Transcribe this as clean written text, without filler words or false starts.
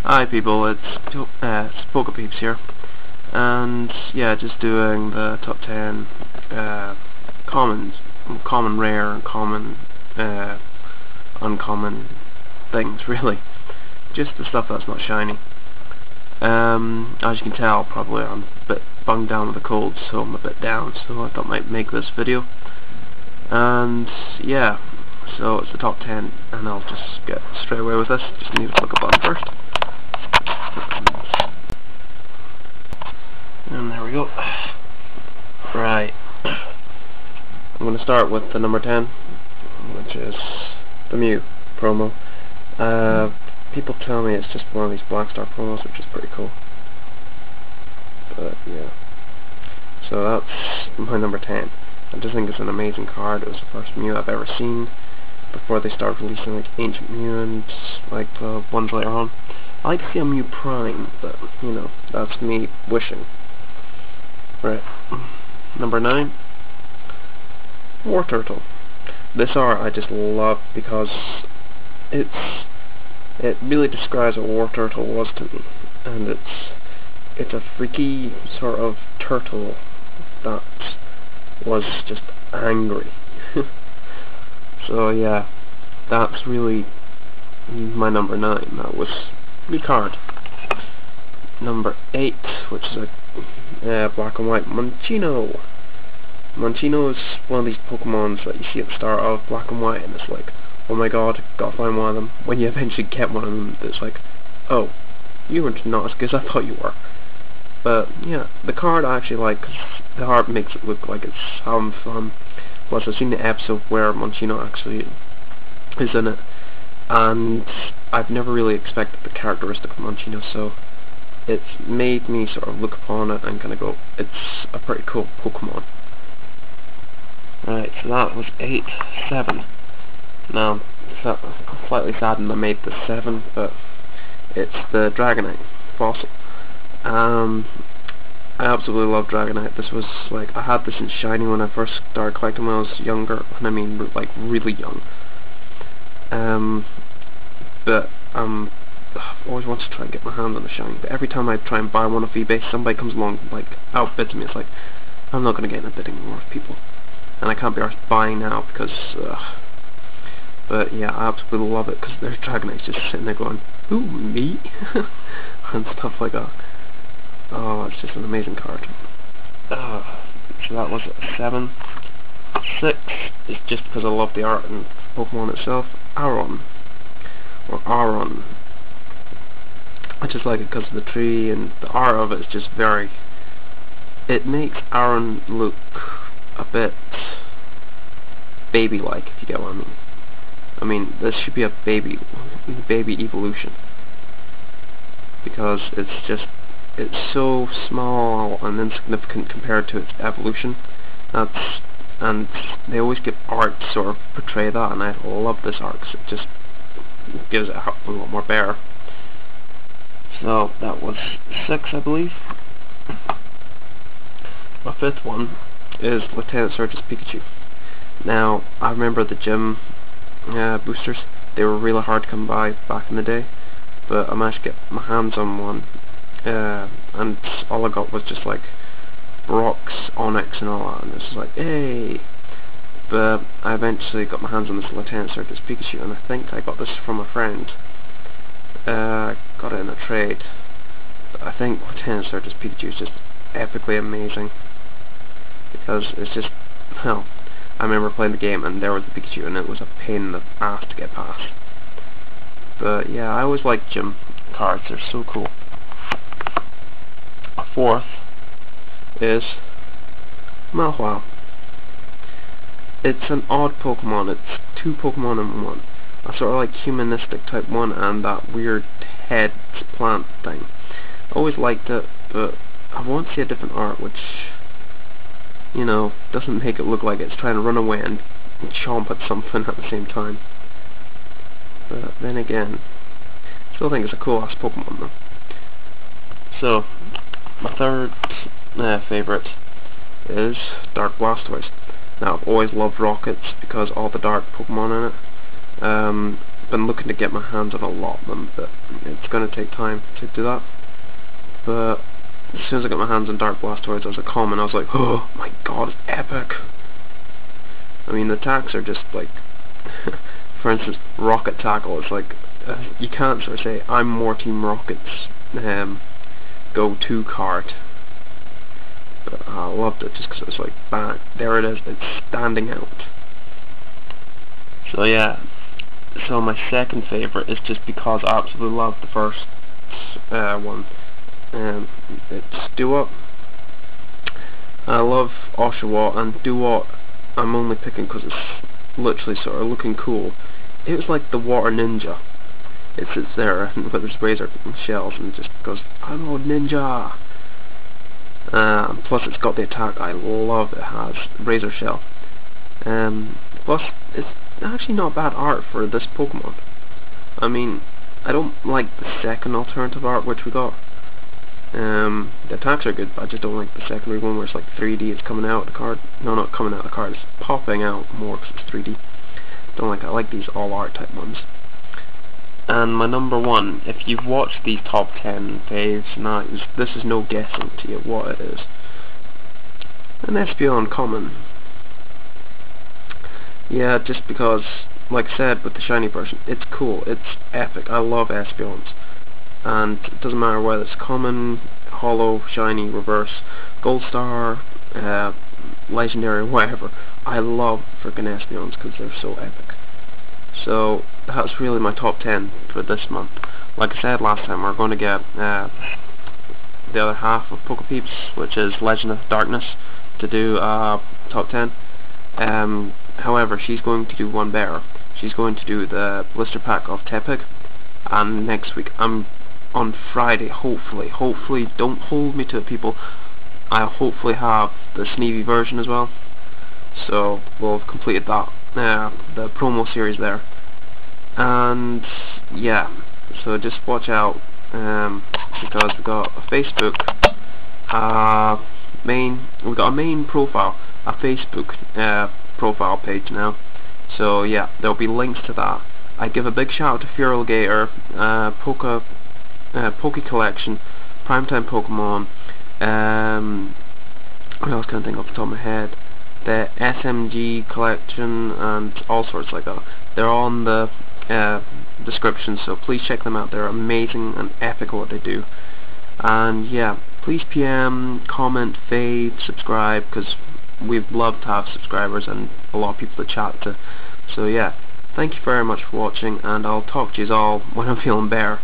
Hi people, it's Pokepics here, and yeah, just doing the top 10 common rare and common uncommon things, really. Just the stuff that's not shiny. As you can tell, probably I'm a bit bunged down with a cold, so I'm a bit down, so I thought I might make this video. And yeah, so it's the top 10, and I'll just get straight away with this. Just need to click a button first. And there we go. Right. I'm going to start with the number 10, which is the Mew promo. People tell me it's just one of these Black Star promos, which is pretty cool. But yeah. So that's my number 10. I just think it's an amazing card. It was the first Mew I've ever seen before they started releasing like Ancient Mew and like the ones later on. I like to see a Mew Prime, but you know, that's me wishing. Right. Number 9. War Turtle. This art I just love because it really describes what War Turtle was to me, and it's a freaky sort of turtle that was just angry. So yeah, that's really my number 9. That was a good card. Number 8, which is a black and white Monchino. Monchino is one of these Pokemons that you see at the start of Black and White, and it's like, oh my god, gotta find one of them. When you eventually get one of them, it's like, oh, you were not as good as I thought you were. But yeah, the card I actually like, because the art makes it look like it's having fun. Plus, I've seen the episode where Monchino actually is in it, and I've never really expected the characteristic of Monchino, so it's made me sort of look upon it and kind of go, it's a pretty cool Pokemon. Right, so that was 8, 7. Now, I'm slightly saddened I made the 7, but it's the Dragonite fossil. I absolutely love Dragonite. This was like, I had this in shiny when I first started collecting when I was younger, and I mean like really young. But I've always wanted to try and get my hand on the shiny, but every time I try and buy one off eBay, somebody comes along like outbids me. It's like, I'm not going to get in a bidding war with people, and I can't be arsed buying now because but yeah, I absolutely love it because there's Dragonites just sitting there going, ooh, me? And stuff like that. Oh, it's just an amazing card. So that was 7. 6 is just because I love the art and Pokemon itself. Aron. Or Aron. I just like it because of the tree, and the art of it is just very... It makes Aron look a bit baby-like, if you get what I mean. I mean, this should be a baby evolution. Because it's so small and insignificant compared to its evolution. And they always give art to sort of portray that, and I love this art because it just gives it a lot more bear. So that was 6, I believe. My 5th one is Lieutenant Surge's Pikachu. Now, I remember the gym boosters. They were really hard to come by back in the day, but I managed to get my hands on one, and all I got was just like rocks, onyx and all that, and it's just like, hey. But I eventually got my hands on this Lieutenant Surge's Pikachu, and I think I got this from a friend. Got it in a trade. But I think Lieutenant Surge's Pikachu is just epically amazing, because it's just, well, I remember playing the game and there was the Pikachu, and it was a pain in the ass to get past. But yeah, I always like gym cards, they're so cool. A 4th is Malhua. It's an odd Pokemon. It's 2 Pokemon in one. A sort of like humanistic type one and that weird head plant thing. I always liked it, but I want to see a different art which, you know, doesn't make it look like it's trying to run away and chomp at something at the same time. But then again, I still think it's a cool ass Pokemon though. So, my 3rd favourite is Dark Blastoise. Now, I've always loved Rockets because all the dark Pokemon in it. been looking to get my hands on a lot of them, but it's going to take time to do that. But as soon as I got my hands on Dark Blastoise as a common, I was like, oh my god, it's epic. I mean, the attacks are just like, for instance, Rocket Tackle. It's like, you can't sort of say, I'm more Team Rocket's go-to card. But I loved it just because it was like, bang, there it is, it's standing out. So yeah, so my second favourite is just because I absolutely love the first one. It's Dewott. I love Oshawott, and Dewott I'm only picking because it's literally sort of looking cool. It was like the Water Ninja. It sits there with its razor shells and just goes, I'm a ninja! Plus it's got the attack I love it has, Razor Shell. Plus it's actually not bad art for this Pokemon. I mean, I don't like the second alternative art which we got. The attacks are good, but I just don't like the secondary one where it's like 3D, it's coming out of the card. No, not coming out of the card, it's popping out more because it's 3D. Don't like it. I like these all art type ones. And my number one, if you've watched these top 10 faves, now this is no guessing to you what it is. An Espeon common. Yeah, just because, like I said, with the shiny version, it's cool, it's epic. I love Espeons. And it doesn't matter whether it's common, holo, shiny, reverse, gold star, legendary, whatever. I love freaking Espeons because they're so epic. So that's really my top 10 for this month. Like I said last time, we're going to get the other half of Pokepics, which is Legendofdrkness, to do top 10. However, she's going to do one better. She's going to do the blister pack of Tepig, and next week, on Friday, hopefully, don't hold me to it, people, I'll hopefully have the Sneevy version as well. So we'll have completed that, the promo series there. And yeah, so just watch out, because we've got a Facebook we've got a main profile, a Facebook profile page now. So yeah, there'll be links to that. I give a big shout out to Feeraligatr, Pokecollection, PrimetimePokemon, what else can I think off the top of my head? The TheSmgQuest and all sorts like that. They're all in the description, so please check them out. They're amazing and epic what they do. And yeah, please PM, comment, fave, subscribe, because we'd love to have subscribers and a lot of people to chat to. So yeah, thank you very much for watching, and I'll talk to you all when I'm feeling better.